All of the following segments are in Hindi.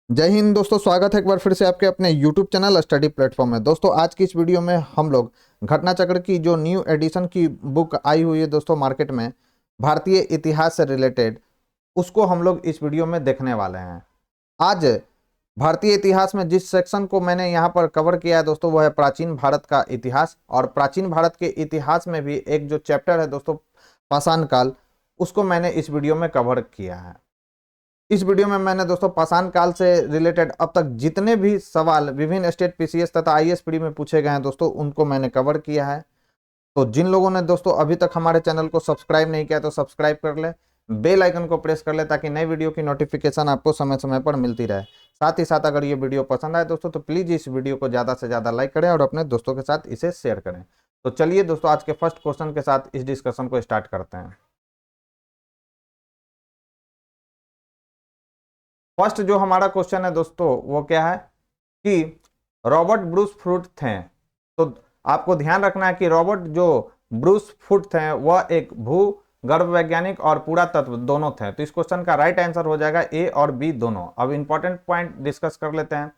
जय हिंद दोस्तों, स्वागत है एक बार फिर से आपके अपने YouTube चैनल स्टडी प्लेटफॉर्म में। दोस्तों आज की इस वीडियो में हम लोग घटना चक्र की जो न्यू एडिशन की बुक आई हुई है दोस्तों मार्केट में, भारतीय इतिहास से रिलेटेड, उसको हम लोग इस वीडियो में देखने वाले हैं। आज भारतीय इतिहास में जिस सेक्शन को मैंने यहाँ पर कवर किया है दोस्तों, वह है प्राचीन भारत का इतिहास। और प्राचीन भारत के इतिहास में भी एक जो चैप्टर है दोस्तों, पाषाण काल, उसको मैंने इस वीडियो में कवर किया है। इस वीडियो में मैंने दोस्तों पाषाण काल से रिलेटेड अब तक जितने भी सवाल विभिन्न स्टेट पीसीएस तथा आईएएस प्री में पूछे गए हैं दोस्तों, उनको मैंने कवर किया है। तो जिन लोगों ने दोस्तों अभी तक हमारे चैनल को सब्सक्राइब नहीं किया तो सब्सक्राइब कर ले, बेल आइकन को प्रेस कर ले ताकि नई वीडियो की नोटिफिकेशन आपको समय समय पर मिलती रहे। साथ ही साथ अगर ये वीडियो पसंद आए दोस्तों तो प्लीज इस वीडियो को ज़्यादा से ज़्यादा लाइक करें और अपने दोस्तों के साथ इसे शेयर करें। तो चलिए दोस्तों आज के फर्स्ट क्वेश्चन के साथ इस डिस्कशन को स्टार्ट करते हैं। फर्स्ट जो हमारा क्वेश्चन है दोस्तों वो क्या है कि रॉबर्ट ब्रूस फुट थे। तो आपको ध्यान रखना है कि रॉबर्ट जो ब्रूस फुट थे वह एक भूगर्भ वैज्ञानिक और पुरातत्व दोनों थे। तो इस क्वेश्चन का राइट आंसर हो जाएगा ए और बी दोनों। अब इंपॉर्टेंट पॉइंट डिस्कस कर लेते हैं।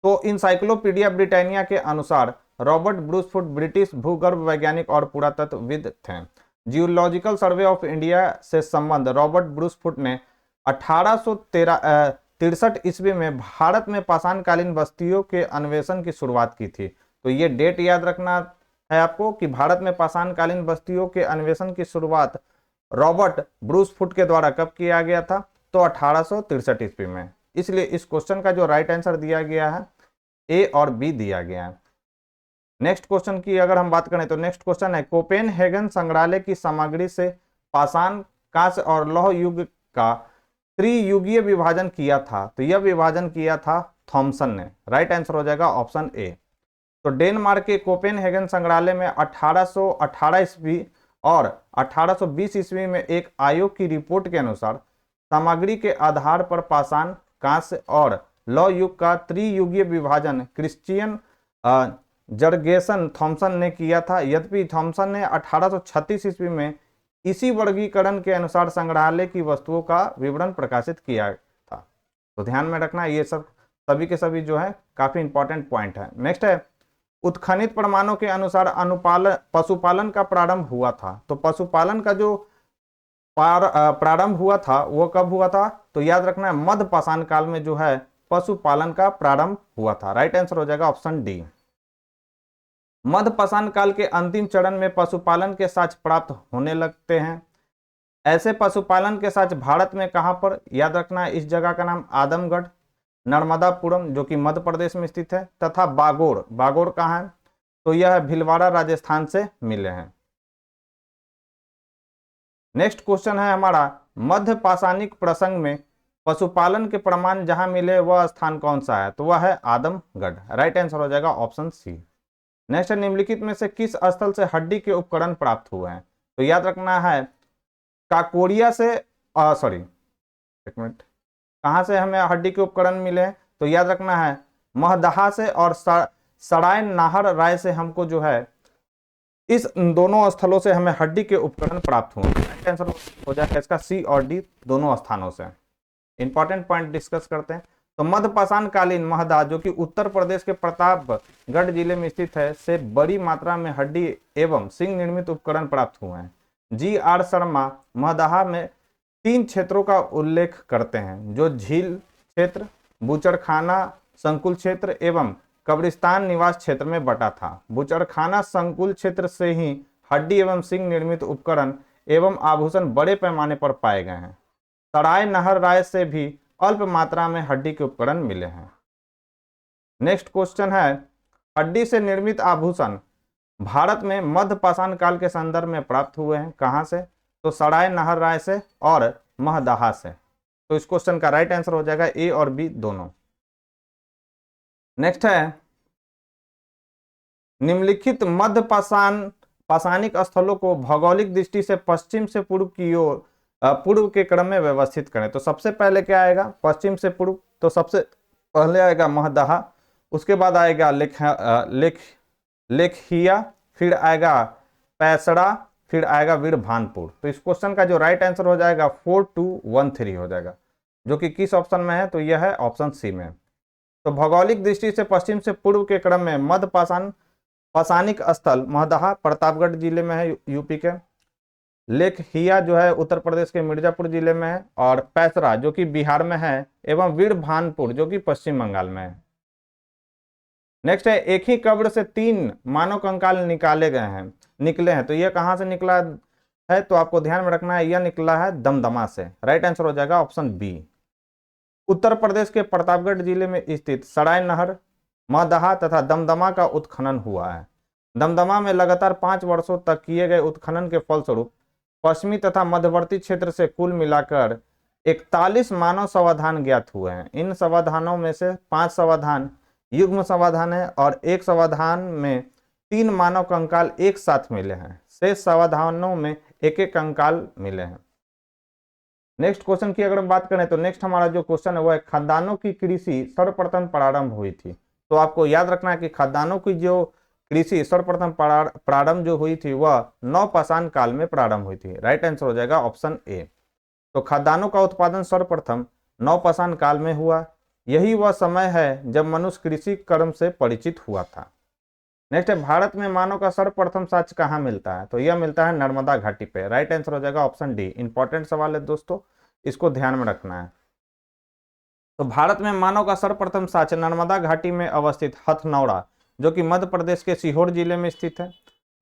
तो इंसाइक्लोपीडिया ब्रिटानिया के अनुसार रॉबर्ट ब्रूस फुट ब्रिटिश भूगर्भ वैज्ञानिक और पुरातत्वविद थे। जियोलॉजिकल सर्वे ऑफ इंडिया से संबंध रॉबर्ट ब्रूस फुट ने 1863 ईस्वी में भारत में पाषाणकालीन बस्तियों के अन्वेषण की शुरुआत की थी। तो ये डेट याद रखना है आपको कि भारत में पाषाणकालीन बस्तियों के अन्वेषण की शुरुआत रॉबर्ट ब्रूस फुट के द्वारा कब किया गया था? तो 1863 ईस्वी में। इसलिए इस क्वेश्चन का जो राइट आंसर दिया गया है ए और बी दिया गया है। नेक्स्ट क्वेश्चन की अगर हम बात करें तो नेक्स्ट क्वेश्चन है कोपेनहेगन संग्रहालय की सामग्री से पाषाण, कांस्य और लौह युग का त्रियुगीय विभाजन किया था। तो यह विभाजन किया था थॉमसन ने। राइट आंसर हो जाएगा ऑप्शन ए। तो डेनमार्क के कोपेनहेगन संग्रहालय में 1818 ईस्वी और 1820 ईस्वी में एक आयोग की रिपोर्ट के अनुसार सामग्री के आधार पर पाषाण, कांस्य और लौह युग का त्रियुगीय विभाजन क्रिश्चियन जर्गेसन थॉमसन ने किया था। यद्यपि थॉमसन ने 1836 ईस्वी में इसी वर्गीकरण के अनुसार संग्रहालय की वस्तुओं का विवरण प्रकाशित किया था। तो ध्यान में रखना, ये सब सभी के सभी जो है काफी इंपॉर्टेंट पॉइंट है। नेक्स्ट है उत्खनित प्रमाणों के अनुसार पशुपालन का प्रारंभ हुआ था। तो पशुपालन का जो प्रारंभ हुआ था वो कब हुआ था? तो याद रखना है मध्य पाषाण काल में जो है पशुपालन का प्रारंभ हुआ था। राइट आंसर हो जाएगा ऑप्शन डी। मध्य पाषाण काल के अंतिम चरण में पशुपालन के साक्ष्य प्राप्त होने लगते हैं। ऐसे पशुपालन के साक्ष्य भारत में कहां पर? याद रखना है इस जगह का नाम आदमगढ़, नर्मदापुरम जो कि मध्य प्रदेश में स्थित है, तथा बागोर। बागोर कहाँ है? तो यह भीलवाड़ा राजस्थान से मिले हैं। नेक्स्ट क्वेश्चन है हमारा मध्य पाषाणिक प्रसंग में पशुपालन के प्रमाण जहां मिले वह स्थान कौन सा है? तो वह है आदमगढ़। राइट आंसर हो जाएगा ऑप्शन सी। नेक्स्ट है निम्नलिखित में से किस स्थल से हड्डी के उपकरण प्राप्त हुए हैं? तो याद रखना है काकोरिया से सॉरी एक मिनट, कहां से हमें हड्डी के उपकरण मिले हैं? तो याद रखना है महदहा से और सराय नाहर राय से हमको जो है इस दोनों स्थलों से हमें हड्डी के उपकरण प्राप्त हुए। राइट आंसर हो जाएगा इसका सी और डी दोनों स्थानों से। इंपॉर्टेंट पॉइंट डिस्कस करते हैं। तो मध्य पाषाण कालीन महदहा जो कि उत्तर प्रदेश के प्रतापगढ़ जिले में स्थित है से बड़ी मात्रा में हड्डी एवं सिंह निर्मित उपकरण प्राप्त हुए हैं। जी आर शर्मा महदहा में 3 क्षेत्रों का उल्लेख करते हैं जो झील क्षेत्र, बूचड़खाना संकुल क्षेत्र एवं कब्रिस्तान निवास क्षेत्र में बटा था। बूचड़खाना संकुल क्षेत्र से ही हड्डी एवं सिंह निर्मित उपकरण एवं आभूषण बड़े पैमाने पर पाए गए हैं। सराय नहर राय से भी अल्प मात्रा में हड्डी के उपकरण मिले हैं। नेक्स्ट क्वेश्चन है हड्डी से निर्मित आभूषण भारत में मध्य पाषाण काल के संदर्भ में प्राप्त हुए हैं। कहां से? तो सराय नहर राय से और महदहा से। तो इस क्वेश्चन का राइट आंसर हो जाएगा ए और बी दोनों। नेक्स्ट है निम्नलिखित मध्य पाषाणिक स्थलों को भौगोलिक दृष्टि से पश्चिम से पूर्व की ओर पूर्व के क्रम में व्यवस्थित करें। तो सबसे पहले क्या आएगा पश्चिम से पूर्व? तो सबसे पहले आएगा महदहा, उसके बाद आएगा लेखिया, फिर आएगा पैसड़ा, फिर आएगा वीरभानपुर। तो इस क्वेश्चन का जो राइट आंसर हो जाएगा 4213 हो जाएगा। जो कि किस ऑप्शन में है, तो यह है ऑप्शन सी में। तो भौगोलिक दृष्टि से पश्चिम से पूर्व के क्रम में मध्य पाषाणिक स्थल महदहा प्रतापगढ़ जिले में है यूपी के, लेक हिया जो है उत्तर प्रदेश के मिर्जापुर जिले में है, और पैसरा जो कि बिहार में है, एवं वीरभानपुर जो कि पश्चिम बंगाल में है। नेक्स्ट है, एक ही कब्र से 3 मानव कंकाल निकले हैं, तो यह कहां से निकला है, तो आपको ध्यान में रखना है, यह निकला है दमदमा से। राइट आंसर हो जाएगा ऑप्शन बी। उत्तर प्रदेश के प्रतापगढ़ जिले में स्थित सराय नहर, महदहा तथा दमदमा का उत्खनन हुआ है। दमदमा में लगातार 5 वर्षों तक किए गए उत्खनन के फलस्वरूप पश्चिमी तथा मध्यवर्ती क्षेत्र से कुल मिलाकर 41 मानव समाधान ज्ञात हुए हैं। इन समाधानों में से 5 समाधान युग्म समाधान है और एक समाधान में 3 मानव कंकाल एक साथ मिले हैं। शेष समाधानों में एक एक कंकाल मिले हैं। नेक्स्ट क्वेश्चन की अगर हम बात करें तो नेक्स्ट हमारा जो क्वेश्चन है वो है, खाद्यान्नों की कृषि सर्वप्रथम प्रारंभ हुई थी। तो आपको याद रखना है कि खाद्यान्नों की जो कृषि सर्वप्रथम प्रारंभ जो हुई थी वह नवपाषाण काल में प्रारंभ हुई थी। राइट आंसर हो जाएगा ऑप्शन ए। तो खाद्यान्नों का उत्पादन सर्वप्रथम नवपाषाण काल में हुआ। यही वह समय है जब मनुष्य कृषि कर्म से परिचित हुआ था। नेक्स्ट है, भारत में मानव का सर्वप्रथम साक्ष्य कहाँ मिलता है, तो यह मिलता है नर्मदा घाटी पे। राइट आंसर हो जाएगा ऑप्शन डी। इंपॉर्टेंट सवाल है दोस्तों, इसको ध्यान में रखना है। तो भारत में मानव का सर्वप्रथम साक्ष्य नर्मदा घाटी में अवस्थित हथनौरा जो कि मध्य प्रदेश के सीहोर जिले में स्थित है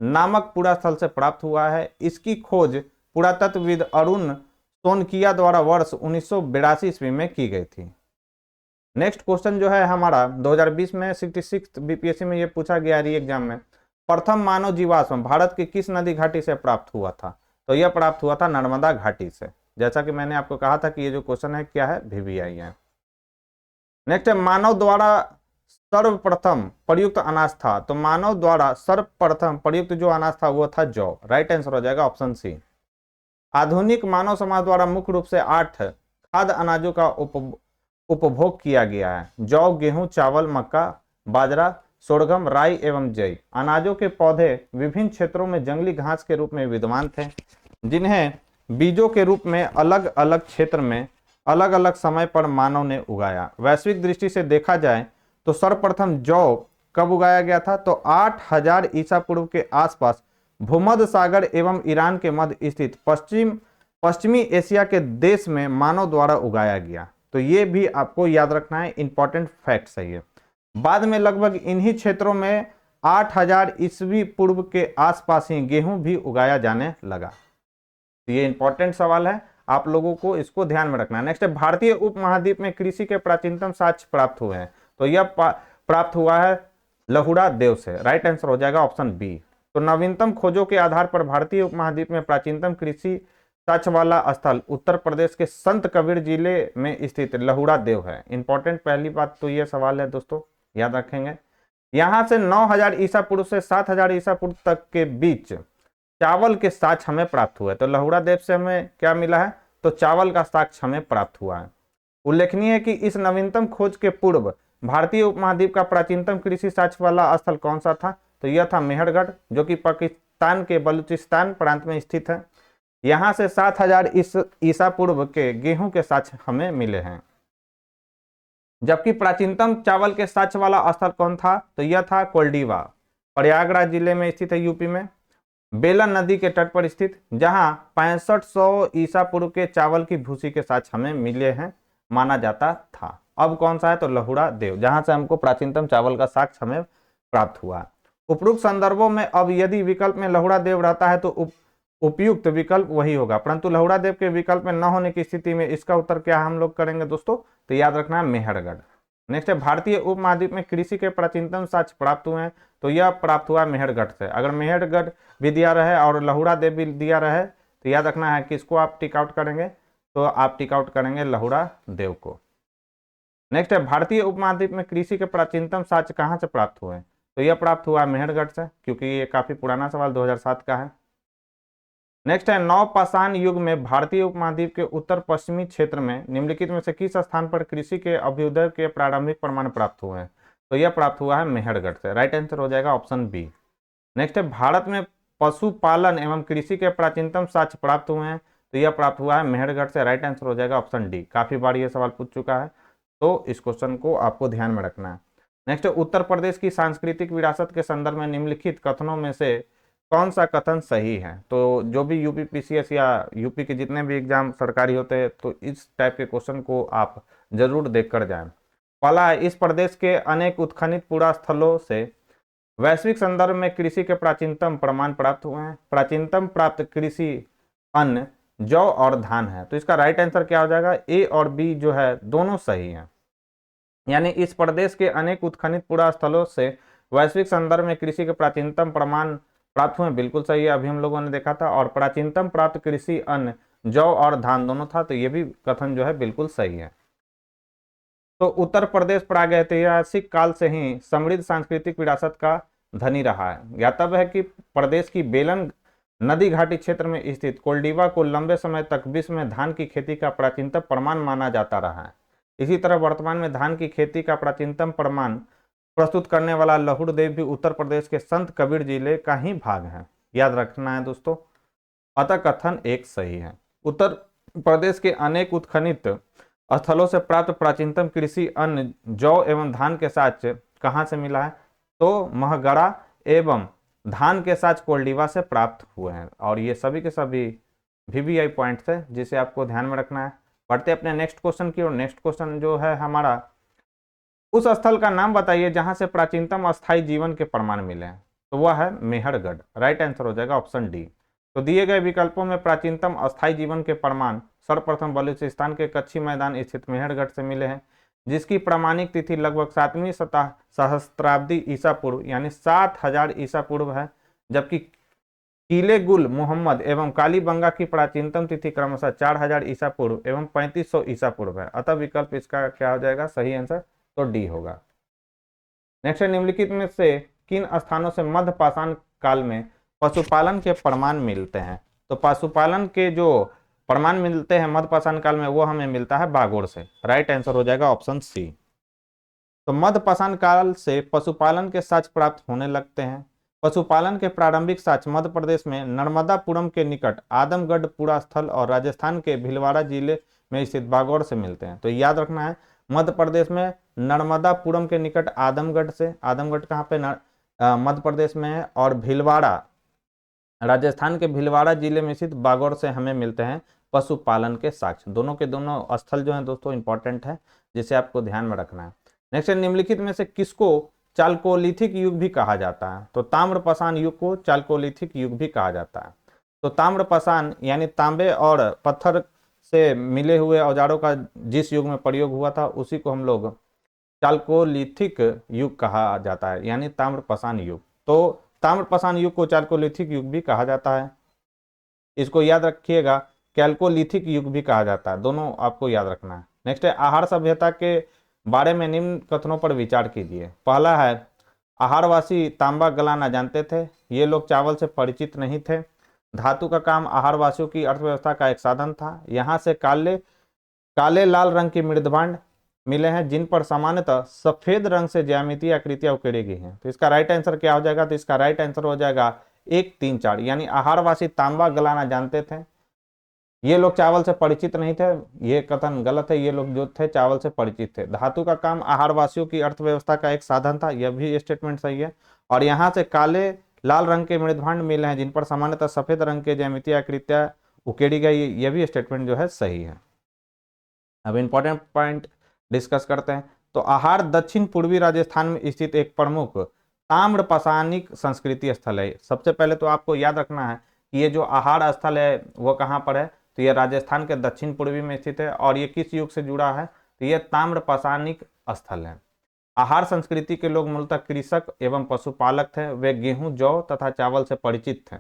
नामक पुरा स्थल से प्राप्त हुआ है। इसकी खोज पुरातत्वविद अरुण सोनकिया द्वारा वर्ष 1982 ईस्वी में की गई थी। नेक्स्ट क्वेश्चन जो है हमारा 2020 में 66 बीपीएससी में ये पूछा गया री एग्जाम में, प्रथम मानव जीवाश्म भारत की किस नदी घाटी से प्राप्त हुआ था, तो यह प्राप्त हुआ था नर्मदा घाटी से। जैसा कि मैंने आपको कहा था कि ये जो क्वेश्चन है क्या है, VVI है। नेक्स्ट है, मानव द्वारा सर्वप्रथम प्रयुक्त अनाज था, तो मानव द्वारा सर्वप्रथम प्रयुक्त जो अनाज था वो था जौ। राइट आंसर हो जाएगा ऑप्शन सी। आधुनिक मानव समाज द्वारा मुख्य रूप से 8 खाद्य अनाजों का उपभोग किया गया है। जौ, गेहूं, चावल, मक्का, बाजरा, सोरगम, राई एवं जई। अनाजों के पौधे विभिन्न क्षेत्रों में जंगली घास के रूप में विद्यमान थे, जिन्हें बीजों के रूप में अलग अलग क्षेत्र में अलग अलग समय पर मानव ने उगाया। वैश्विक दृष्टि से देखा जाए तो सर्वप्रथम जौ कब उगाया गया था, तो 8000 ईसा पूर्व के आसपास भूमध्य सागर एवं ईरान के मध्य स्थित पश्चिमी एशिया के देश में मानव द्वारा उगाया गया। तो ये भी आपको याद रखना है, इंपॉर्टेंट फैक्ट है ये। बाद में लगभग इन्हीं क्षेत्रों में 8000 ईस्वी पूर्व के आसपास ही गेहूं भी उगाया जाने लगा। तो ये इंपॉर्टेंट सवाल है, आप लोगों को इसको ध्यान में रखना है। नेक्स्ट है, भारतीय उपमहाद्वीप में कृषि के प्राचीनतम साक्ष्य प्राप्त हुए हैं, तो यह प्राप्त हुआ है लहुड़ा देव से। राइट आंसर हो जाएगा ऑप्शन बी। तो नवीनतम खोजों के आधार पर भारतीय उपमहाद्वीप में प्राचीनतम कृषि साक्ष्य वाला स्थल उत्तर प्रदेश के संत कबीर जिले में स्थित लहुड़ा देव है। इंपॉर्टेंट पहली बात तो यह सवाल है दोस्तों, याद रखेंगे। यहां से 9000 ईसा पूर्व से 7000 ईसा पूर्व तक के बीच चावल के साक्ष्य हमें प्राप्त हुए। तो लहुड़ा देव से हमें क्या मिला है, तो चावल का साक्ष्य हमें प्राप्त हुआ है। उल्लेखनीय है कि इस नवीनतम खोज के पूर्व भारतीय उपमहाद्वीप का प्राचीनतम कृषि साक्ष्य वाला स्थल कौन सा था, तो यह था मेहरगढ़ जो कि पाकिस्तान के बलूचिस्तान प्रांत में स्थित है। यहां से 7000 ईसा पूर्व के गेहूं के साक्ष्य हमें मिले हैं। जबकि प्राचीनतम चावल के साक्ष्य वाला स्थल कौन था, तो यह था कोल्डीवा, प्रयागराज जिले में स्थित है यूपी में, बेलन नदी के तट पर स्थित, जहां 6500 ईसा पूर्व के चावल की भूसी के साक्ष्य हमें मिले हैं माना जाता था। अब कौन सा है, तो लहुड़ा देव, जहां से हमको प्राचीनतम चावल का साक्ष्य हमें प्राप्त हुआ। उपरोक्त संदर्भों में अब यदि विकल्प में लहुड़ा देव रहता है तो उपयुक्त विकल्प वही होगा, परंतु लहुड़ा देव के विकल्प में न होने की स्थिति में इसका उत्तर क्या हम लोग करेंगे दोस्तों, तो याद रखना है मेहरगढ़। नेक्स्ट है, भारतीय उपमहाद्वीप में कृषि के प्राचीनतम साक्ष्य प्राप्त हुए हैं, तो यह प्राप्त हुआ मेहरगढ़ से। अगर मेहरगढ़ भी दिया रहे और लहुड़ा देव भी दिया रहे तो याद रखना है कि इसको आप टिक आउट करेंगे, तो आप टिक आउट करेंगे लहुड़ा देव को। नेक्स्ट है, भारतीय उपमहाद्वीप में कृषि के प्राचीनतम साक्ष्य कहाँ से प्राप्त हुए, तो यह प्राप्त हुआ मेहरगढ़ से, क्योंकि ये काफी पुराना सवाल 2007 का है। नेक्स्ट है, नवपाषाण युग में भारतीय उपमहाद्वीप के उत्तर पश्चिमी क्षेत्र में निम्नलिखित में से किस स्थान पर कृषि के अभ्युदय के प्रारंभिक प्रमाण प्राप्त हुए हैं, तो यह प्राप्त हुआ है मेहरगढ़ से। राइट आंसर हो जाएगा ऑप्शन बी। नेक्स्ट है, भारत में पशुपालन एवं कृषि के प्राचीनतम साक्ष्य प्राप्त हुए हैं, तो यह प्राप्त हुआ है मेहरगढ़ से। राइट आंसर हो जाएगा ऑप्शन डी। काफी बार यह सवाल पूछ चुका है, तो इस क्वेश्चन को आपको ध्यान में रखना है। नेक्स्ट, उत्तर प्रदेश की सांस्कृतिक विरासत के संदर्भ में निम्नलिखित कथनों में से कौन सा कथन सही है? तो जो भी यूपी पीसीएस या यूपी के जितने भी एग्जाम सरकारी होते हैं, तो इस टाइप के क्वेश्चन को आप जरूर देख कर जाएं। पहला है, इस प्रदेश के अनेक उत्खनित पुरा स्थलों से वैश्विक संदर्भ में कृषि के प्राचीनतम प्रमाण प्राप्त हुए हैं। प्राचीनतम प्राप्त कृषि अन्न जौ और धान है। तो इसका राइट आंसर क्या हो जाएगा? ए और बी जो है दोनों सही है। यानी इस प्रदेश के अनेक उत्खनित पुरा स्थलों से वैश्विक संदर्भ में कृषि के प्राचीनतम प्रमाण प्राप्त हुए, बिल्कुल सही है, अभी हम लोगों ने देखा था। और प्राचीनतम प्राप्त कृषि अन्न जौ और धान दोनों था, तो ये भी कथन जो है बिल्कुल सही है। तो उत्तर प्रदेश प्रागैतिहासिक काल से ही समृद्ध सांस्कृतिक विरासत का धनी रहा है। ज्ञातव्य है कि प्रदेश की बेलन नदी घाटी क्षेत्र में स्थित कोल्डिवा को लंबे समय तक विश्व में धान की खेती का प्राचीनतम प्रमाण माना जाता रहा है। इसी तरह वर्तमान में धान की खेती का प्राचीनतम प्रमाण प्रस्तुत करने वाला लहुड़ देव भी उत्तर प्रदेश के संत कबीर जिले का ही भाग है। याद रखना है दोस्तों। अतः कथन एक सही है। उत्तर प्रदेश के अनेक उत्खनित स्थलों से प्राप्त प्राचीनतम कृषि अन्न जौ एवं धान के साथ कहाँ से मिला है? तो महगड़ा एवं धान के साथ कोल्डिवा से प्राप्त हुए हैं। और ये सभी के सभी VVI पॉइंट्स है जिसे आपको ध्यान में रखना है। बढ़ते अपने नेक्स्ट क्वेश्चन की ओर। नेक्स्ट क्वेश्चन जो है हमारा, उस स्थल का नाम बताइए जहां से प्राचीनतम अस्थायी जीवन के प्रमाण मिले हैं। तो वह है मेहरगढ़। राइट आंसर हो जाएगा ऑप्शन डी। तो दिए गए विकल्पों में प्राचीनतम अस्थायी जीवन के प्रमाण सर्वप्रथम बलूचिस्तान के कच्ची मैदान स्थित मेहरगढ़ से मिले हैं, जिसकी प्रमाणिक तिथि लगभग 7वीं सहस्त्राब्दी ईसा पूर्व यानी 7000 ईसा पूर्व है। जबकि किले गुल मोहम्मद एवं कालीबंगा की प्राचीनतम तिथि क्रमशः 4000 ईसा पूर्व एवं 3500 ईसा पूर्व है। अतः विकल्प इसका क्या हो जाएगा? सही आंसर तो डी होगा। नेक्स्ट, निम्नलिखित में से किन स्थानों से मध्य पाषाण काल में पशुपालन के प्रमाण मिलते हैं? तो पशुपालन के जो प्रमाण मिलते हैं मध्य पाषाण काल में, वो हमें मिलता है बागोड़ से। राइट आंसर हो जाएगा ऑप्शन सी। तो मध्य पाषाण काल से पशुपालन के साक्ष्य प्राप्त होने लगते हैं। पशुपालन के प्रारंभिक साक्ष्य मध्य प्रदेश में नर्मदापुरम के निकट आदमगढ़ पुरा स्थल और राजस्थान के भीलवाड़ा जिले में स्थित बागौर से मिलते हैं। तो याद रखना है, मध्य प्रदेश में नर्मदापुरम के निकट आदमगढ़ से, आदमगढ़ कहाँ पे? मध्य प्रदेश में है। और भीलवाड़ा राजस्थान के भीलवाड़ा जिले में स्थित बागौर से हमें मिलते हैं पशुपालन के साक्ष्य। दोनों के दोनों स्थल जो हैं दोस्तों इंपॉर्टेंट है, जिसे आपको ध्यान में रखना है। नेक्स्ट, निम्नलिखित में से किसको चालकोलिथिक युग भी कहा जाता है? तो ताम्रपाषाण युग को चालकोलिथिक युग भी कहा जाता है। तो ताम्रपाषाण यानी तांबे और पत्थर से मिले हुए औजारों का जिस युग में प्रयोग हुआ था, उसी को हम लोग चालकोलिथिक युग कहा जाता है, यानी ताम्रपाषाण युग। तो ताम्रपाषाण युग को चालकोलिथिक युग भी कहा जाता है। इसको याद रखिएगा, कैल्कोलिथिक युग भी कहा जाता है। दोनों आपको याद रखना है। नेक्स्ट है, आहार सभ्यता के बारे में निम्न कथनों पर विचार कीजिए। पहला है, आहारवासी तांबा गलाना जानते थे, ये लोग चावल से परिचित नहीं थे। धातु का काम आहारवासियों की अर्थव्यवस्था का एक साधन था। यहाँ से काले लाल रंग की मृदभांड मिले हैं, जिन पर सामान्यतः सफेद रंग से ज्यामितीय आकृतियां उकेरी गई हैं। तो इसका राइट आंसर क्या हो जाएगा? तो इसका राइट आंसर हो जाएगा 1, 3, 4। यानी आहारवासी तांबा गलाना जानते थे, ये लोग चावल से परिचित नहीं थे। ये कथन गलत है, ये लोग जो थे चावल से परिचित थे। धातु का काम आहारवासियों की अर्थव्यवस्था का एक साधन था, यह भी स्टेटमेंट सही है। और यहाँ से काले लाल रंग के मृदभांड मिले हैं, जिन पर सामान्यतः सफेद रंग के ज्यामितीय आकृतियां उकेरी गई, यह भी स्टेटमेंट जो है सही है। अब इंपॉर्टेंट पॉइंट डिस्कस करते हैं। तो आहार दक्षिण पूर्वी राजस्थान में स्थित एक प्रमुख ताम्रपाषाणिक संस्कृति स्थल है। सबसे पहले तो आपको याद रखना है कि ये जो आहार स्थल है वो कहाँ पर है? तो ये राजस्थान के दक्षिण पूर्वी में स्थित है। और ये किस युग से जुड़ा है? तो ये ताम्रपाषाणिक स्थल है। आहार संस्कृति के लोग मूलतः कृषक एवं पशुपालक थे। वे गेहूं, जौ तथा चावल से परिचित थे।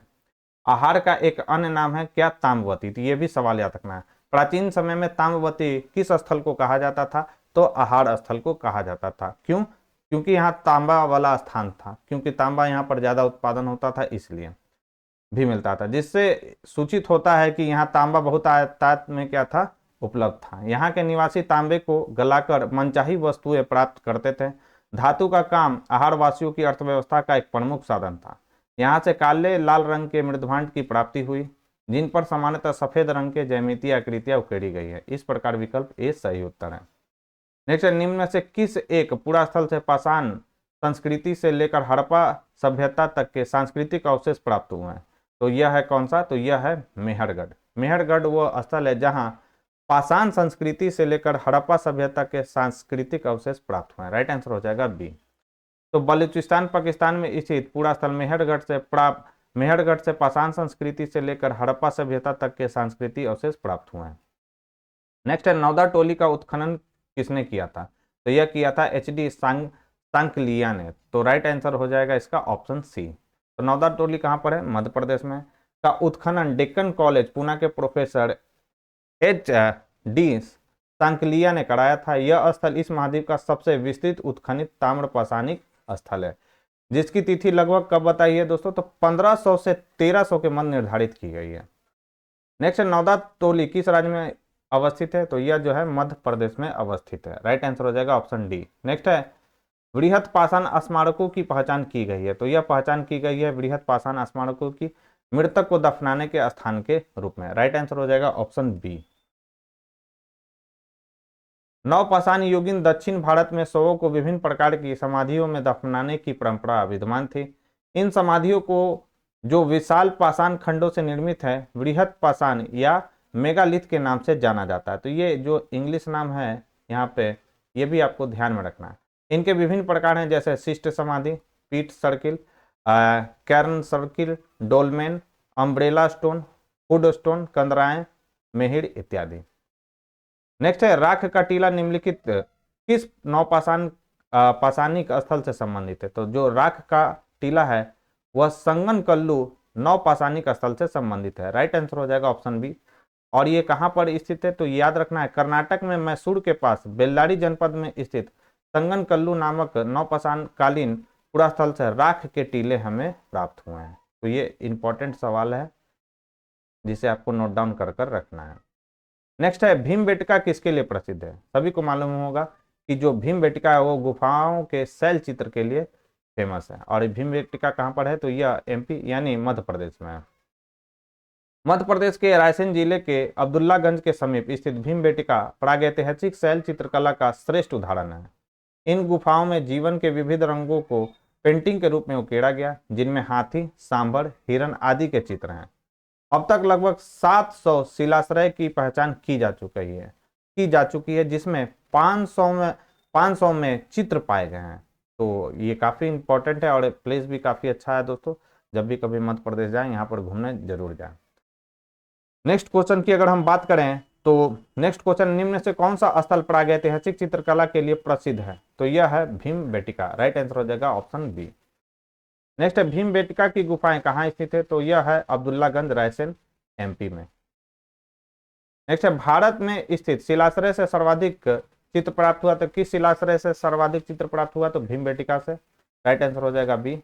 आहार का एक अन्य नाम है क्या? ताम्रवती। तो ये भी सवाल याद रखना है। प्राचीन समय में ताम्रवती किस स्थल को कहा जाता था? तो आहार स्थल को कहा जाता था। क्यों? क्योंकि यहाँ तांबा वाला स्थान था, क्योंकि तांबा यहाँ पर ज्यादा उत्पादन होता था, इसलिए भी मिलता था, जिससे सूचित होता है कि यहाँ तांबा बहुत आयात में क्या था? उपलब्ध था। यहाँ के निवासी तांबे को गलाकर मनचाही वस्तुएं प्राप्त करते थे। धातु का काम आहारवासियों की अर्थव्यवस्था का एक प्रमुख साधन था। यहाँ से काले लाल रंग के मृदभांड की प्राप्ति हुई। जिन पर सामान्यतः सफेद रंग के ज्यामितीय आकृतियां उकेरी गई है। इस प्रकार विकल्प ए सही उत्तर है। नेक्स्ट है, निम्न में से किस एक पुरास्थल से पाषाण संस्कृति से लेकर हड़प्पा सभ्यता तक के सांस्कृतिक अवशेष प्राप्त हुए हैं? तो यह है कौन सा? तो यह है मेहरगढ़। मेहरगढ़ वह स्थल है जहां पाषाण संस्कृति से लेकर हड़प्पा सभ्यता के सांस्कृतिक अवशेष प्राप्त हुए हैं। राइट आंसर हो जाएगा बी। तो बलूचिस्तान पाकिस्तान में स्थित पूरा स्थल मेहरगढ़ से पाषाण संस्कृति से लेकर हड़प्पा सभ्यता तक के सांस्कृतिक अवशेष प्राप्त हुए हैं। नेक्स्ट है, नौदा टोली का उत्खनन किसने किया था? तो यह किया था HD सांकलिया ने। तो राइट आंसर हो जाएगा इसका ऑप्शन सी। तो नौदा टोली कहां पर है? मध्य प्रदेश में। का उत्खनन डेक्कन कॉलेज पुणे के प्रोफेसर HD सांकलिया ने कराया था। यह स्थल इस महाद्वीप का सबसे विस्तृत उत्खनित ताम्र पाषाणिक स्थल है, जिसकी तिथि लगभग कब बताई है दोस्तों? तो 1500 से 1300 के मध्य निर्धारित की गई है। नेक्स्ट है, नौदा टोली किस राज्य में अवस्थित है? तो यह जो है मध्य प्रदेश में अवस्थित है। राइट आंसर हो जाएगा ऑप्शन डी। नेक्स्ट है, वृहत पाषाण स्मारकों की पहचान की गई है। तो यह पहचान की गई है वृहत पाषाण स्मारकों की मृतक को दफनाने के स्थान के रूप में। राइट आंसर हो जाएगा ऑप्शन बी। नवपाषाण युगीन दक्षिण भारत में शवों को विभिन्न प्रकार की समाधियों में दफनाने की परंपरा विद्यमान थी। इन समाधियों को जो विशाल पाषाण खंडों से निर्मित है वृहत पाषाण या मेगालिथ के नाम से जाना जाता है। तो ये जो इंग्लिश नाम है यहाँ पे, ये भी आपको ध्यान में रखना है। इनके विभिन्न प्रकार हैं, जैसे शिष्ट समाधि, pit circle, cairn circle, dolmen, umbrella stone, wood stone, कंदराएं, मेहिड़ इत्यादि। नेक्स्ट है, राख का टीला निम्नलिखित किस पाषाणिक स्थल से संबंधित है? तो जो राख का टीला है वह संगनकल्लू नवपाषाणिक स्थल से संबंधित है। राइट आंसर हो जाएगा ऑप्शन बी। और ये कहां पर स्थित है? तो याद रखना है, कर्नाटक में मैसूर के पास बेल्लारी जनपद में स्थित संगनकल्लू नामक नवपाषाण कालीन पुरास्थल से राख के टीले हमें प्राप्त हुए हैं। तो ये इंपॉर्टेंट सवाल है जिसे आपको नोट डाउन कर कर रखना है। नेक्स्ट है, भीमबेटका किसके लिए प्रसिद्ध है? सभी को मालूम होगा कि जो भीमबेटका है वो गुफाओं के शैल चित्र के लिए फेमस है। और भीमबेटका कहां पर है? तो यह MP यानी मध्य प्रदेश में है। मध्य प्रदेश के रायसेन जिले के अब्दुल्लागंज के समीप स्थित भीमबेटका प्रागैतिहासिक शैल चित्रकला का श्रेष्ठ उदाहरण है। इन गुफाओं में जीवन के विविध रंगों को पेंटिंग के रूप में उकेरा गया, जिनमें हाथी, सांभर, हिरण आदि के चित्र हैं। अब तक लगभग 700 शिलाश्रय की पहचान की जा चुकी है, जिसमें 500 में चित्र पाए गए हैं। तो ये काफी इंपॉर्टेंट है और प्लेस भी काफी अच्छा है दोस्तों। जब भी कभी मध्य प्रदेश जाएं यहाँ पर घूमने जरूर जाएं। नेक्स्ट क्वेश्चन की अगर हम बात करें तो नेक्स्ट क्वेश्चन, निम्न से कौन सा स्थल प्रागैतिहासिक चित्रकला के लिए प्रसिद्ध है? तो यह है भीमबेटका। राइट आंसर हो जाएगा ऑप्शन बी। नेक्स्ट है, भीमबेटका की गुफाएं कहाँ स्थित है? तो यह है अब्दुल्लागंज, रायसेन, MP में। नेक्स्ट है, भारत में स्थित शिलाश्रय से सर्वाधिक चित्र प्राप्त हुआ? तो किस शिलाश्रय से सर्वाधिक चित्र प्राप्त हुआ? तो भीमबेटका से। राइट आंसर हो जाएगा बी।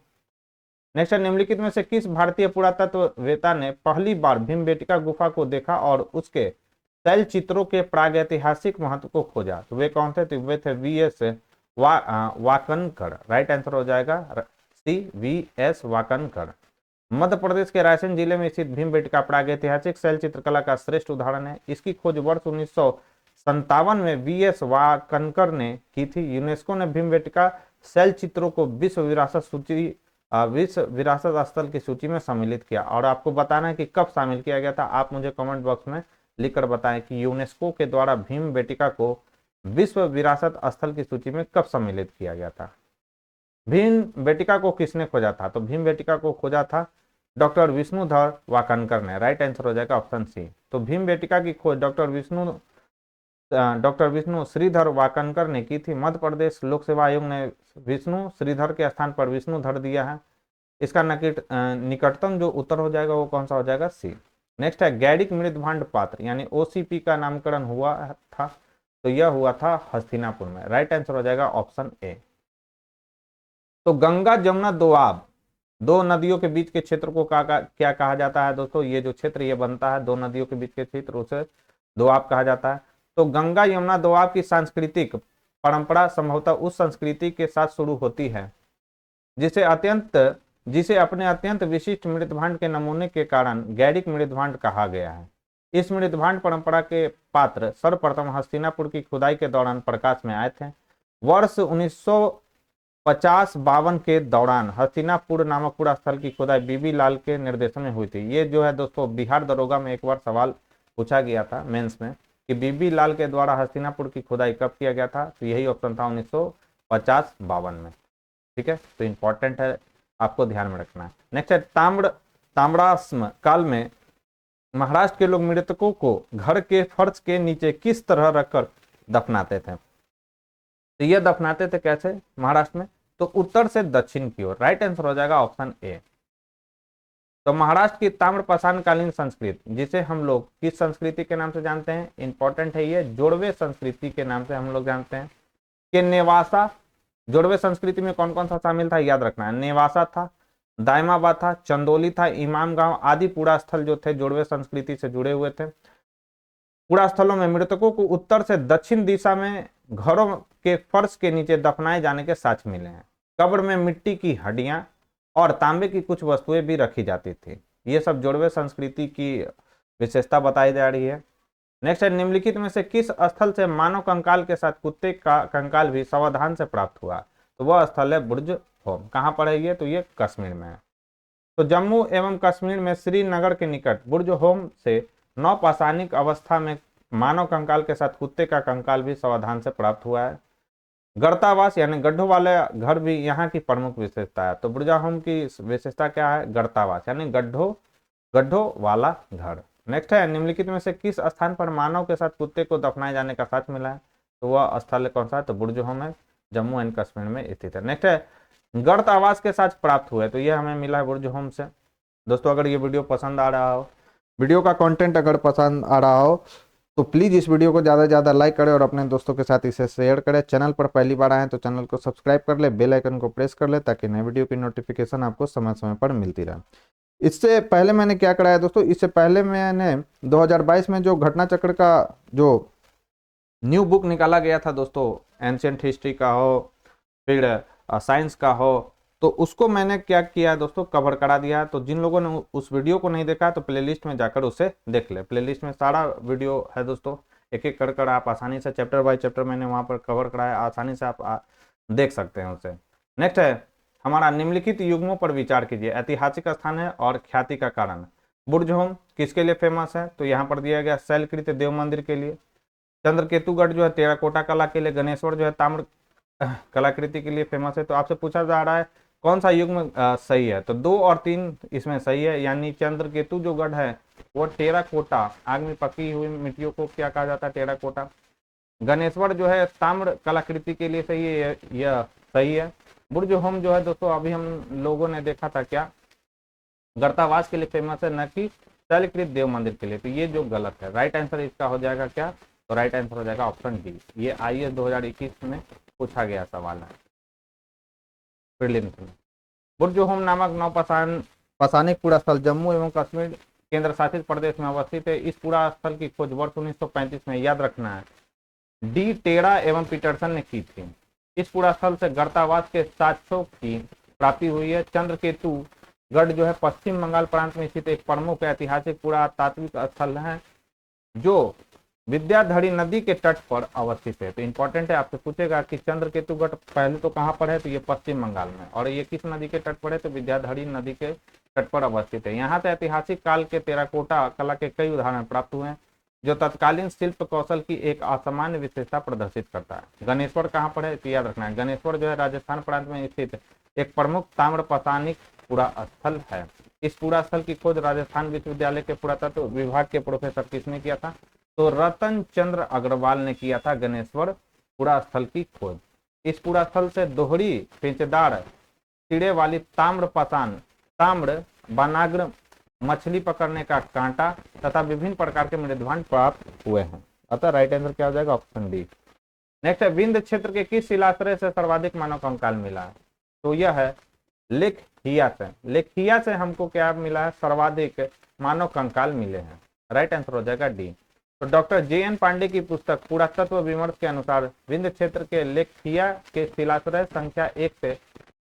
नेक्स्ट है, निम्नलिखित में से किस भारतीय पुरातत्ववेत्ता ने पहली बार भीमबेटका गुफा को देखा और उसके शैल चित्रों के प्रागैतिहासिक महत्व को खोजा? तो वे कौन थे? तो वे थे VS वाकनकर। राइट आंसर हो जाएगा VS वाकनकर। मध्य प्रदेश के रायसेन जिले में स्थित भीमबेटका प्रागैतिहासिक शैल चित्रकला का श्रेष्ठ उदाहरण है। इसकी खोज वर्ष 1957 में VS वाकनकर ने की थी। यूनेस्को ने भीमबेटका शैल चित्रों को विश्व विरासत स्थल की सूची में सम्मिलित किया। और आपको बताना है कि कब शामिल किया गया था। आप मुझे कमेंट बॉक्स में लिखकर बताएं कि यूनेस्को के द्वारा भीमबेटका को विश्व विरासत स्थल की सूची में कब सम्मिलित किया गया था। भीमबेटका को किसने खोजा था? तो भीमबेटका को खोजा था डॉक्टर विष्णुधर वाकनकर ने। राइट आंसर हो जाएगा ऑप्शन सी। तो भीमबेटका की खोज डॉक्टर विष्णु श्रीधर वाकनकर ने की थी। मध्य प्रदेश लोक सेवा आयोग ने विष्णु श्रीधर के स्थान पर विष्णुधर दिया है। इसका निकटतम जो उत्तर हो जाएगा वो कौन सा हो जाएगा? सी। नेक्स्ट है, गैडिक मृदभांड पात्र यानी OCP का नामकरण हुआ था? तो यह हुआ था हस्तिनापुर में। राइट आंसर हो जाएगा ऑप्शन ए। तो गंगा जमुना दोआब दो नदियों के बीच के क्षेत्र को क्या कहा जाता है दोस्तों? ये जो क्षेत्र ये बनता है दो नदियों के बीच के क्षेत्र, उसे दोआब कहा जाता है। तो गंगा यमुना दोआब की सांस्कृतिक परंपरा संभवतः उस संस्कृति के साथ शुरू होती है जिसे अत्यंत जिसे अपने अत्यंत विशिष्ट मृदभांड के नमूने के कारण गैरिक मृदभांड कहा गया है। इस मृदभांड परंपरा के पात्र सर्वप्रथम हस्तिनापुर की खुदाई के दौरान प्रकाश में आए थे। वर्ष 1950-52 के दौरान हस्तिनापुर नामक पूरा स्थल की खुदाई बीबी लाल के निर्देशन में हुई थी। ये जो है दोस्तों बिहार दरोगा में एक बार सवाल पूछा गया था मेंस में कि बीबी लाल के द्वारा हस्तिनापुर की खुदाई कब किया गया था, तो यही ऑप्शन था 1950-52 में। ठीक है, तो इंपॉर्टेंट है, आपको ध्यान में रखना है। नेक्स्ट है ताम्राश्म काल में महाराष्ट्र के लोग मृतकों को घर के फर्श के नीचे किस तरह रखकर दफनाते थे। तो ये दफनाते थे कैसे महाराष्ट्र में, तो उत्तर से दक्षिण की ओर। राइट आंसर हो जाएगा ऑप्शन ए। तो महाराष्ट्र की ताम्रपाषाणकालीन संस्कृति, जिसे हम लोग किस संस्कृति के नाम से जानते हैं, इंपॉर्टेंट है ये, जोड़वे संस्कृति के नाम से हम लोग जानते हैं। कि नेवासा, जोड़वे संस्कृति में कौन कौन सा शामिल था याद रखना है, नेवासा था, दायमाबाद था, चंदौली था, इमाम गांव आदि पूरा स्थल जो थे जोड़वे संस्कृति से जुड़े हुए थे। पूरा स्थलों में मृतकों को उत्तर से दक्षिण दिशा में घरों के फर्श के नीचे दफनाए जाने के साक्ष्य मिले हैं। कब्र में मिट्टी की हड्डियां और तांबे की कुछ वस्तुएं भी रखी जाती थी। ये सब जोड़वे संस्कृति की विशेषता बताई जा रही है। नेक्स्ट है, निम्नलिखित में से किस स्थल से मानव कंकाल के साथ कुत्ते का कंकाल भी सावधान से प्राप्त हुआ, तो वह स्थल है बुर्ज होम। कहां पर है ये, तो ये कश्मीर में है। तो जम्मू एवं कश्मीर में श्रीनगर के निकट बुर्ज होम से नवपाषाणिक अवस्था में मानव कंकाल के साथ कुत्ते का कंकाल भी सावधान से प्राप्त हुआ है। गर्तावास यानी गड्ढों वाले घर भी यहाँ की प्रमुख विशेषता है। तो बुर्जा होम की विशेषता क्या है, गर्तावास यानी गड्ढों वाला घर। नेक्स्ट है, निम्नलिखित में से किस स्थान पर मानव के साथ कुत्ते को दफनाए जाने का साक्ष्य मिला है, तो वह स्थल कौन सा है, तो बुर्ज होम है, जम्मू एंड कश्मीर में स्थित है। नेक्स्ट है, गर्त आवास के साथ प्राप्त हुए, तो यह हमें मिला है बुर्ज होम से। दोस्तों अगर ये वीडियो पसंद आ रहा हो, वीडियो का कंटेंट अगर पसंद आ रहा हो तो प्लीज़ इस वीडियो को ज़्यादा से ज़्यादा लाइक करें और अपने दोस्तों के साथ इसे शेयर करें। चैनल पर पहली बार आए तो चैनल को सब्सक्राइब कर ले, बेल आइकन को प्रेस कर ले ताकि नए वीडियो की नोटिफिकेशन आपको समय समय पर मिलती रहे। इससे पहले मैंने क्या कराया दोस्तों, इससे पहले मैंने 2022 में जो घटना चक्र का जो न्यू बुक निकाला गया था दोस्तों, एंशिएंट हिस्ट्री का हो फिर साइंस का हो, तो उसको मैंने क्या किया दोस्तों, कवर करा दिया। तो जिन लोगों ने उस वीडियो को नहीं देखा तो प्लेलिस्ट में जाकर उसे देख ले। प्लेलिस्ट में सारा वीडियो है दोस्तों, एक एक कर आप आसानी से चैप्टर बाय चैप्टर मैंने वहाँ पर कवर कराया, आसानी से आप देख सकते हैं उसे। नेक्स्ट है हमारा, निम्नलिखित युग्मों पर विचार कीजिए, ऐतिहासिक स्थान है और ख्याति का कारण। बुर्ज होम किसके लिए फेमस है, तो यहाँ पर दिया गया शैलकृत देव मंदिर के लिए, चंद्रकेतुगढ़ जो है टेराकोटा कला के लिए, गणेश्वर जो है ताम्र कलाकृति के लिए फेमस है। तो आपसे पूछा जा रहा है कौन सा युग्म सही है, तो 2 और 3 इसमें सही है, यानी चंद्रकेतु जो गढ़ है वो टेराकोटा आग में पकी हुई मिट्टियों को क्या कहा जाता है, टेराकोटा। गणेश्वर जो है ताम्र कलाकृति के लिए सही है, यह सही है। बुर्ज होम जो है दोस्तों अभी हम लोगों ने देखा था क्या, गर्तावास के लिए फेमस है, न कि शैलकृत देव मंदिर के लिए, तो ये जो गलत है। राइट आंसर इसका हो जाएगा क्या, तो राइट आंसर हो जाएगा ऑप्शन डी। ये IAS 2021 में पूछा गया सवाल है प्रीलिम्स में। बुर्ज होम नामक नवपाषाणिक पूरा स्थल जम्मू एवं कश्मीर केंद्र शासित प्रदेश में अवस्थित है। इस पूरा स्थल की खोज वर्ष 1935 में, याद रखना है, डी टेरा एवं पीटरसन ने की थी। इस पूरा स्थल से गर्तावास के साक्ष्यों की प्राप्ति हुई है। चंद्रकेतु गढ़ जो है पश्चिम बंगाल प्रांत में स्थित एक प्रमुख ऐतिहासिक पुरातात्विक स्थल है जो विद्याधरी नदी के तट पर अवस्थित है। तो इंपॉर्टेंट है, आपसे पूछेगा कि चंद्रकेतुगढ़ पहले तो कहाँ पर है, तो ये पश्चिम बंगाल में, और ये किस नदी के तट पर है, तो विद्याधरी नदी के तट पर अवस्थित है। यहाँ से ऐतिहासिक काल के टेराकोटा कला के कई उदाहरण प्राप्त हुए हैं जो तत्कालीन शिल्प कौशल की एक असामान्य विशेषता प्रदर्शित करता है। गणेश्वर कहाँ पर है, तो याद रखना है, गणेश्वर जो है राजस्थान प्रांत में स्थित एक प्रमुख ताम्रपाषाणिक पूरा स्थल है। इस पूरा स्थल की खोज राजस्थान विश्वविद्यालय के पुरातत्व विभाग के प्रोफेसर किसने किया था, तो रतन चंद्र अग्रवाल ने किया था गणेश्वर पूरा स्थल की खोज। इस पूरा स्थल से दोहरी पेंचदार कीड़े वाली ताम्र बनाग्र मछली पकड़ने का कांटा तथा विभिन्न प्रकार के मृदभांड प्राप्त हुए हैं। अतः राइट आंसर क्या हो जाएगा, ऑप्शन डी। नेक्स्ट है, विंध्य क्षेत्र के किस शिलाश्रय से सर्वाधिक मानव कंकाल मिला है, तो यह है लेखहिया से। लेखहिया से हमको क्या मिला है, सर्वाधिक मानव कंकाल मिले हैं। राइट आंसर हो जाएगा डी। तो डॉक्टर JN पांडे की पुस्तक पुरातत्व विमर्श के अनुसार विंध्य क्षेत्र के लेखहिया के शिलाश्रय संख्या 1 से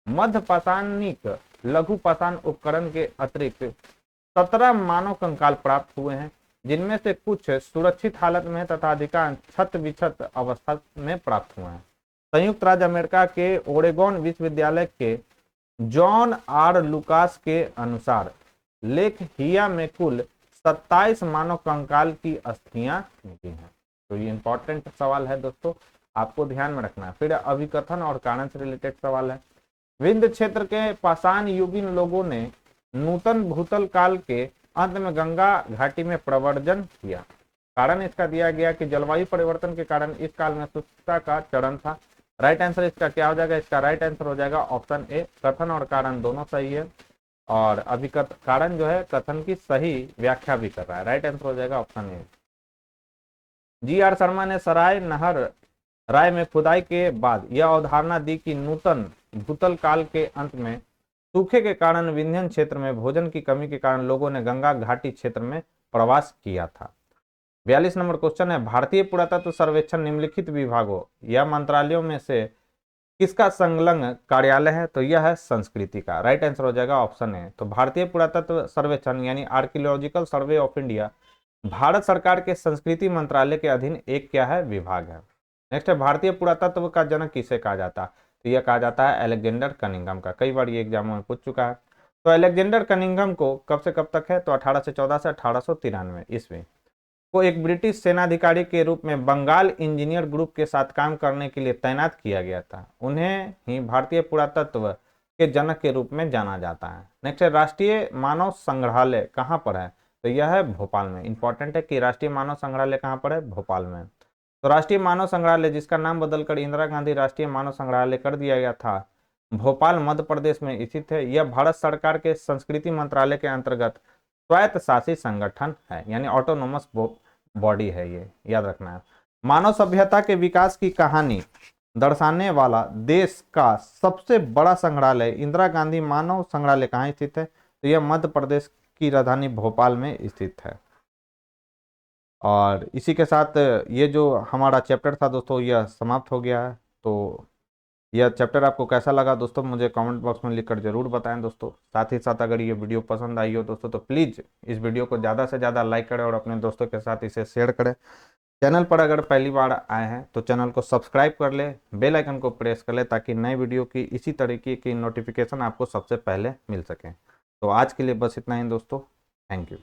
मध्यपाषाणिक लघु पाषाण उपकरण के अतिरिक्त 17 मानव कंकाल प्राप्त हुए हैं, जिनमें से कुछ सुरक्षित हालत में तथा अधिकांश क्षत विक्षत अवस्था में प्राप्त हुए हैं। संयुक्त राज्य अमेरिका के ओरेगोन विश्वविद्यालय के जॉन आर लुकास के अनुसार लेक हिया में कुल 27 मानव कंकाल की अस्थियां मिली हैं। तो ये इंपॉर्टेंट सवाल है दोस्तों, आपको ध्यान में रखना है। फिर अभिकथन और कारण से रिलेटेड सवाल है। विंध्य क्षेत्र के पाषाण युगीन लोगों ने नूतन भूतल काल के अंत में गंगा घाटी में प्रव्रजन किया। कारण इसका दिया गया कि जलवायु परिवर्तन के कारण इस काल में शुष्कता का चरण था। राइट आंसर इसका क्या हो जाएगा? इसका राइट आंसर हो जाएगा ऑप्शन ए। कथन और कारण दोनों सही है, और कारण जो है कथन की सही व्याख्या भी कर रहा है। राइट आंसर हो जाएगा option A. G R Sharma ने सराय नहर राय में खुदाई के बाद यह अवधारणा दी कि नूतन भूतल काल के अंत में सूखे के कारण विंध्यन क्षेत्र में भोजन की कमी के कारण लोगों ने गंगा घाटी क्षेत्र में प्रवास किया था। 42 नंबर क्वेश्चन है, भारतीय पुरातत्व सर्वेक्षण निम्नलिखित विभागों या मंत्रालयों में से किसका संलग्न कार्यालय है? तो यह है संस्कृति का। राइट आंसर हो जाएगा ऑप्शन ए। तो भारतीय पुरातत्व सर्वेक्षण यानी archaeological survey of India Bharat सरकार के संस्कृति मंत्रालय के अधीन एक क्या है? विभाग है। नेक्स्ट है, भारतीय पुरातत्व का जनक किसे कहा जाता है? तो यह कहा जाता है अलेक्जेंडर कनिंघम का। कई बार ये एग्जाम में पूछ चुका है। तो अलेक्जेंडर कनिंघम को कब से कब तक है? तो 1814 से 1893 ईस्वी को एक ब्रिटिश सेनाधिकारी के रूप में बंगाल इंजीनियर ग्रुप के साथ काम करने के लिए तैनात किया गया था। उन्हें ही भारतीय पुरातत्व के जनक के रूप में जाना जाता है। नेक्स्ट है, राष्ट्रीय मानव संग्रहालय कहाँ पर है? तो यह है भोपाल में। इंपॉर्टेंट है कि राष्ट्रीय मानव संग्रहालय कहाँ पर है? भोपाल में। तो राष्ट्रीय मानव संग्रहालय, जिसका नाम बदलकर इंदिरा गांधी राष्ट्रीय मानव संग्रहालय कर दिया गया था, भोपाल मध्य प्रदेश में स्थित है। यह भारत सरकार के संस्कृति मंत्रालय के अंतर्गत स्वायत्त शासी संगठन है, यानी ऑटोनोमस बॉडी है, ये याद रखना है। मानव सभ्यता के विकास की कहानी दर्शाने वाला देश का सबसे बड़ा संग्रहालय इंदिरा गांधी मानव संग्रहालय कहाँ स्थित है? तो यह मध्य प्रदेश की राजधानी भोपाल में स्थित है। और इसी के साथ ये जो हमारा चैप्टर था दोस्तों, यह समाप्त हो गया है। तो यह चैप्टर आपको कैसा लगा दोस्तों, मुझे कमेंट बॉक्स में लिखकर जरूर बताएं दोस्तों। साथ ही साथ अगर ये वीडियो पसंद आई हो दोस्तों, तो प्लीज़ इस वीडियो को ज़्यादा से ज़्यादा लाइक करें और अपने दोस्तों के साथ इसे शेयर करें। चैनल पर अगर पहली बार आए हैं तो चैनल को सब्सक्राइब कर ले, बेल आइकन को प्रेस कर ले, ताकि नए वीडियो की इसी तरीके की नोटिफिकेशन आपको सबसे पहले मिल सके। तो आज के लिए बस इतना ही दोस्तों। Thank you.